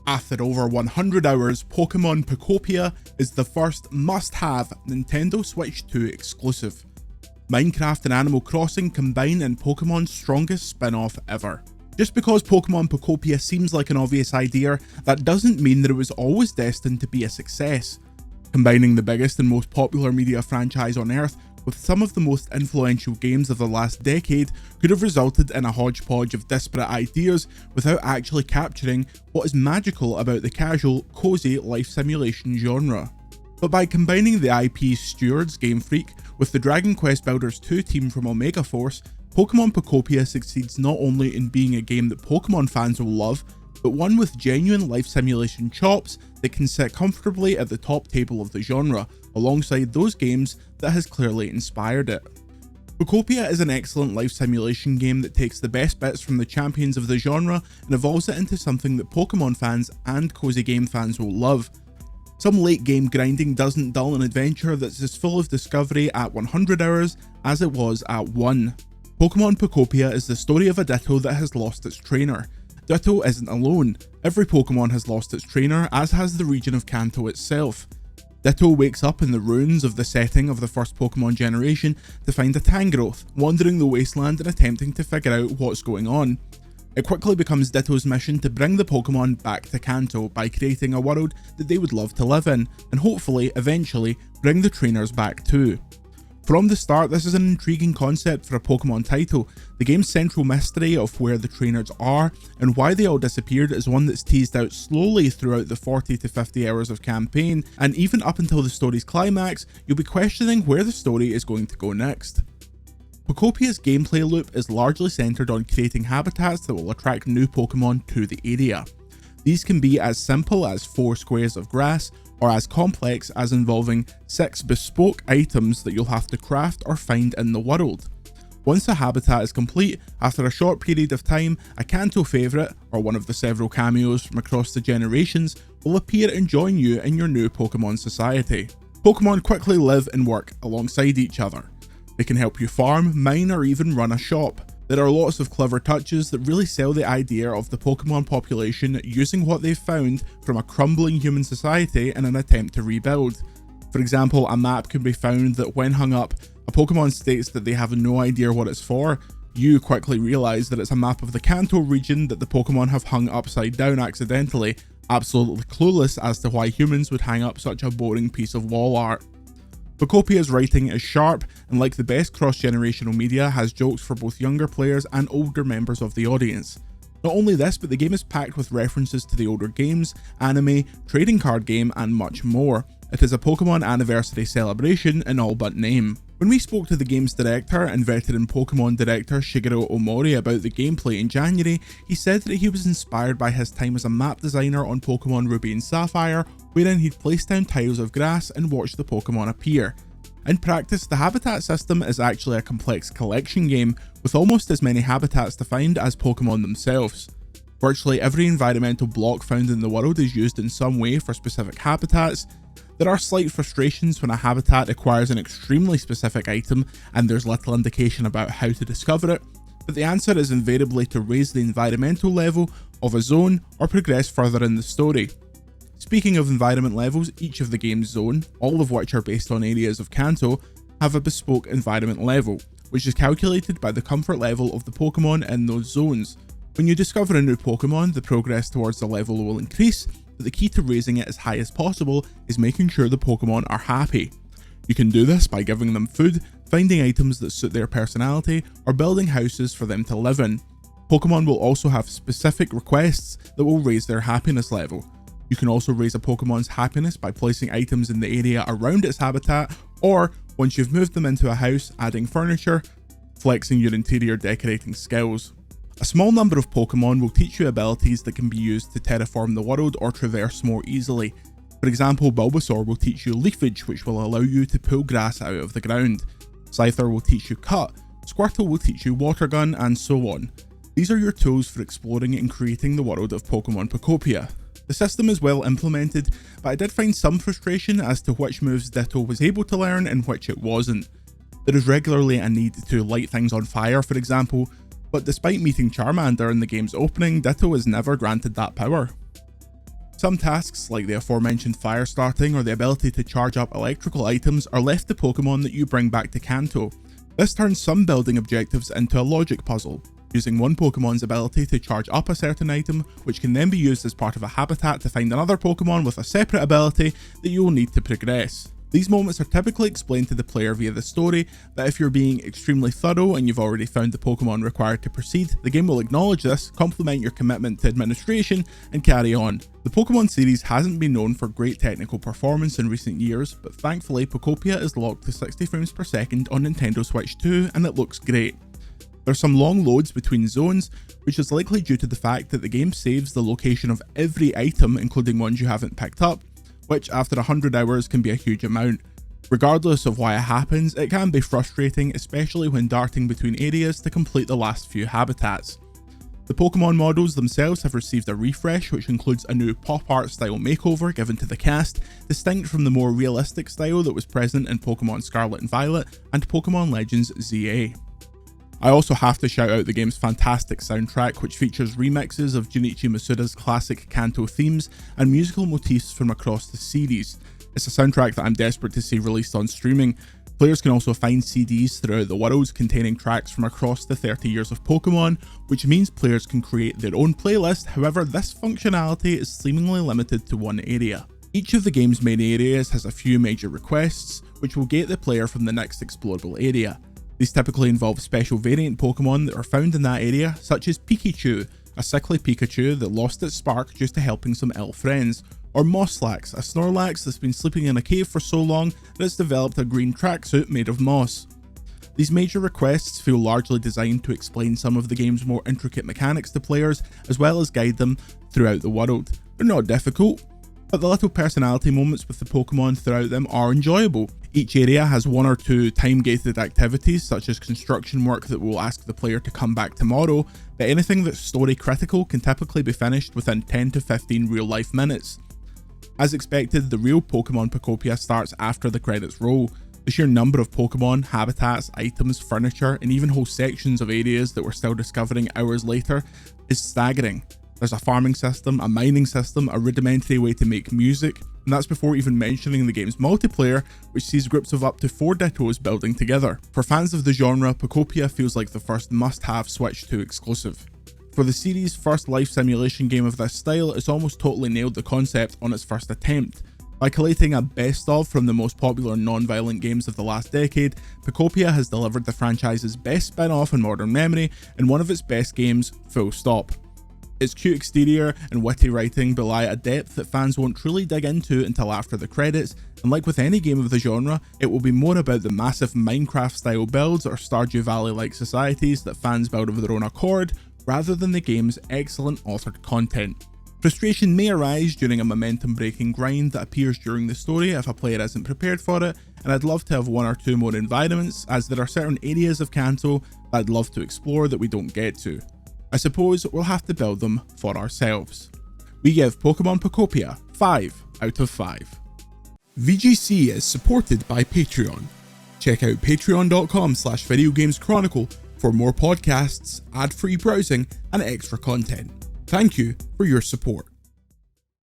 After over 100 hours, Pokémon Pokopia is the first must-have Nintendo Switch 2 exclusive. Minecraft and Animal Crossing combine in Pokemon's strongest spin-off ever. Just because Pokémon Pokopia seems like an obvious idea, that doesn't mean that it was always destined to be a success. Combining the biggest and most popular media franchise on Earth with some of the most influential games of the last decade could have resulted in a hodgepodge of disparate ideas without actually capturing what is magical about the casual, cozy life simulation genre. But by combining the IP's stewards, Game Freak, with the Dragon Quest Builders 2 team from Omega Force, Pokémon Pokopia succeeds not only in being a game that Pokémon fans will love, but one with genuine life simulation chops that can sit comfortably at the top table of the genre, alongside those games that has clearly inspired it. Pokopia is an excellent life simulation game that takes the best bits from the champions of the genre and evolves it into something that Pokémon fans and cozy game fans will love. Some late game grinding doesn't dull an adventure that's as full of discovery at 100 hours as it was at 1. Pokémon Pokopia is the story of a Ditto that has lost its trainer. Ditto isn't alone. Every Pokémon has lost its trainer, as has the region of Kanto itself. Ditto wakes up in the ruins of the setting of the first Pokémon generation to find a Tangrowth, wandering the wasteland and attempting to figure out what's going on. It quickly becomes Ditto's mission to bring the Pokémon back to Kanto by creating a world that they would love to live in, and hopefully, eventually, bring the trainers back too. From the start, this is an intriguing concept for a Pokémon title. The game's central mystery of where the trainers are and why they all disappeared is one that's teased out slowly throughout the 40 to 50 hours of campaign, and even up until the story's climax, you'll be questioning where the story is going to go next. Pokopia's gameplay loop is largely centered on creating habitats that will attract new Pokémon to the area. These can be as simple as 4 squares of grass, or as complex as involving 6 bespoke items that you'll have to craft or find in the world. Once a habitat is complete, after a short period of time, a Kanto favourite, or one of the several cameos from across the generations, will appear and join you in your new Pokémon society. Pokémon quickly live and work alongside each other. They can help you farm, mine, or even run a shop. There are lots of clever touches that really sell the idea of the Pokémon population using what they've found from a crumbling human society in an attempt to rebuild. For example, a map can be found that when hung up, a Pokémon states that they have no idea what it's for. You quickly realise that it's a map of the Kanto region that the Pokémon have hung upside down accidentally, absolutely clueless as to why humans would hang up such a boring piece of wall art. Pokopia's writing is sharp, and like the best cross-generational media, has jokes for both younger players and older members of the audience. Not only this, but the game is packed with references to the older games, anime, trading card game, and much more. It is a Pokemon anniversary celebration in all but name. When we spoke to the game's director and veteran Pokemon director Shigeru Omori about the gameplay in January, he said that he was inspired by his time as a map designer on Pokemon Ruby and Sapphire, wherein he'd place down tiles of grass and watch the Pokemon appear. In practice, the habitat system is actually a complex collection game, with almost as many habitats to find as Pokemon themselves. Virtually every environmental block found in the world is used in some way for specific habitats. There are slight frustrations when a habitat acquires an extremely specific item and there's little indication about how to discover it, but the answer is invariably to raise the environmental level of a zone or progress further in the story. Speaking of environment levels, each of the game's zone, all of which are based on areas of Kanto, have a bespoke environment level, which is calculated by the comfort level of the Pokemon in those zones. When you discover a new Pokemon, the progress towards the level will increase, but the key to raising it as high as possible is making sure the Pokemon are happy. You can do this by giving them food, finding items that suit their personality, or building houses for them to live in. Pokemon will also have specific requests that will raise their happiness level. You can also raise a Pokemon's happiness by placing items in the area around its habitat, or, once you've moved them into a house, adding furniture, flexing your interior decorating skills. A small number of Pokemon will teach you abilities that can be used to terraform the world or traverse more easily. For example, Bulbasaur will teach you Leafage, which will allow you to pull grass out of the ground. Scyther will teach you Cut, Squirtle will teach you Water Gun, and so on. These are your tools for exploring and creating the world of Pokemon Pokopia. The system is well implemented, but I did find some frustration as to which moves Ditto was able to learn and which it wasn't. There is regularly a need to light things on fire, for example, but despite meeting Charmander in the game's opening, Ditto is never granted that power. Some tasks, like the aforementioned fire starting or the ability to charge up electrical items, are left to Pokemon that you bring back to Kanto. This turns some building objectives into a logic puzzle, using one Pokemon's ability to charge up a certain item, which can then be used as part of a habitat to find another Pokemon with a separate ability that you will need to progress. These moments are typically explained to the player via the story, but if you're being extremely thorough and you've already found the Pokemon required to proceed, the game will acknowledge this, compliment your commitment to administration, and carry on. The Pokemon series hasn't been known for great technical performance in recent years, but thankfully Pokopia is locked to 60 frames per second on Nintendo Switch 2 and it looks great. There's some long loads between zones, which is likely due to the fact that the game saves the location of every item, including ones you haven't picked up, which after 100 hours can be a huge amount. Regardless of why it happens, it can be frustrating, especially when darting between areas to complete the last few habitats. The Pokemon models themselves have received a refresh, which includes a new pop art style makeover given to the cast, distinct from the more realistic style that was present in Pokemon Scarlet and Violet and Pokemon Legends ZA. I also have to shout out the game's fantastic soundtrack, which features remixes of Junichi Masuda's classic Kanto themes and musical motifs from across the series. It's a soundtrack that I'm desperate to see released on streaming. Players can also find CDs throughout the world containing tracks from across the 30 years of Pokemon, which means players can create their own playlist. However, this functionality is seemingly limited to one area. Each of the game's main areas has a few major requests, which will gate the player from the next explorable area. These typically involve special variant Pokemon that are found in that area, such as Pikachu, a sickly Pikachu that lost its spark due to helping some ill friends, or Mosslax, a Snorlax that's been sleeping in a cave for so long that it's developed a green tracksuit made of moss. These major requests feel largely designed to explain some of the game's more intricate mechanics to players, as well as guide them throughout the world. They're not difficult, but the little personality moments with the Pokemon throughout them are enjoyable. Each area has one or two time-gated activities, such as construction work that will ask the player to come back tomorrow, but anything that's story critical can typically be finished within 10 to 15 real-life minutes. As expected, the real Pokemon Pokopia starts after the credits roll. The sheer number of Pokemon, habitats, items, furniture, and even whole sections of areas that we're still discovering hours later is staggering. There's a farming system, a mining system, a rudimentary way to make music, and that's before even mentioning the game's multiplayer, which sees groups of up to 4 Dittos building together. For fans of the genre, Pokopia feels like the first must-have Switch 2 exclusive. For the series' first life simulation game of this style, it's almost totally nailed the concept on its first attempt. By collating a best of from the most popular non-violent games of the last decade, Pokopia has delivered the franchise's best spin-off in modern memory and one of its best games, full stop. Its cute exterior and witty writing belie a depth that fans won't truly dig into until after the credits, and like with any game of the genre, it will be more about the massive Minecraft-style builds or Stardew Valley-like societies that fans build of their own accord, rather than the game's excellent authored content. Frustration may arise during a momentum-breaking grind that appears during the story if a player isn't prepared for it, and I'd love to have one or two more environments, as there are certain areas of Kanto that I'd love to explore that we don't get to. I suppose we'll have to build them for ourselves. We give Pokemon Pokopia 5 out of 5. VGC is supported by Patreon. Check out patreon.com/videogameschronicle for more podcasts, ad-free browsing, and extra content. Thank you for your support.